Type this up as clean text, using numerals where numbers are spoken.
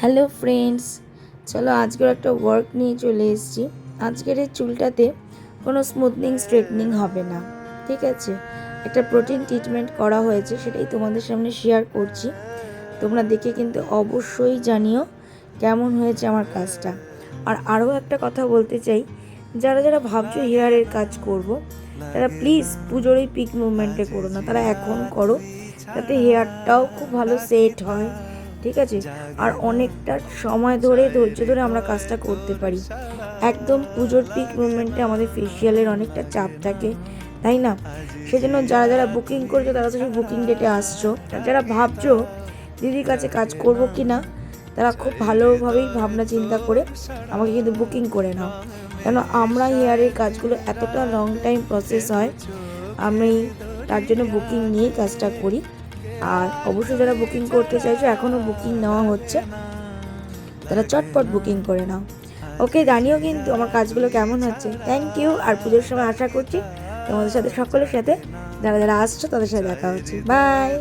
Hello friends, চলো আজকের একটা ওয়ার্ক নিয়ে চলে এসেছি। আজকের এই চুলটাতে কোনো স্মুথনিং স্ট্রেটনিং হবে না, ঠিক আছে। একটা প্রোটিন ট্রিটমেন্ট করা হয়েছে, সেটাই তোমাদের সামনে শেয়ার করছি। তোমরা দেখে কিন্তু অবশ্যই জানিও কেমন হয়েছে আমার কাজটা। আর আরও একটা কথা বলতে চাই, যারা যারা ভাবছো হেয়ারের কাজ করব, তারা প্লিজ পুজোর এই পিক মুভমেন্টে করো না, তারা এখন করো, তাতে হেয়ারটাও খুব ভালো সেট হয়, ঠিক আছে। আর অনেকটা সময় ধরে ধৈর্য ধরে আমরা কাজটা করতে পারি। একদম পুজোর পিক মুভমেন্টে আমাদের ফেসিয়ালের অনেকটা চাপ থাকে, তাই না? সেজন্য যারা যারা বুকিং করছো তারা তো সেই বুকিং ডেটে আসছো, আর যারা ভাবছো দিদির কাছে কাজ করব কি না, তারা খুব ভালোভাবেই ভাবনা চিন্তা করে আমাকে কিন্তু বুকিং করে নাও। কেন আমরা হেয়ারের কাজগুলো এতটা লং টাইম প্রসেস হয়, আমি তার জন্য বুকিং নিয়েই কাজটা করি। আর অবশ্যই যারা বুকিং করতে চাইছো, এখনও বুকিং নেওয়া হচ্ছে, তারা চটপট বুকিং করে নাও। ওকে, জানিও কিন্তু আমার কাজগুলো কেমন হচ্ছে। Thank you. আর পুজোর সময় আশা করছি তোমাদের সাথে, সকলের সাথে, যারা যারা আসছো তাদের সাথে দেখা হচ্ছে। বাই।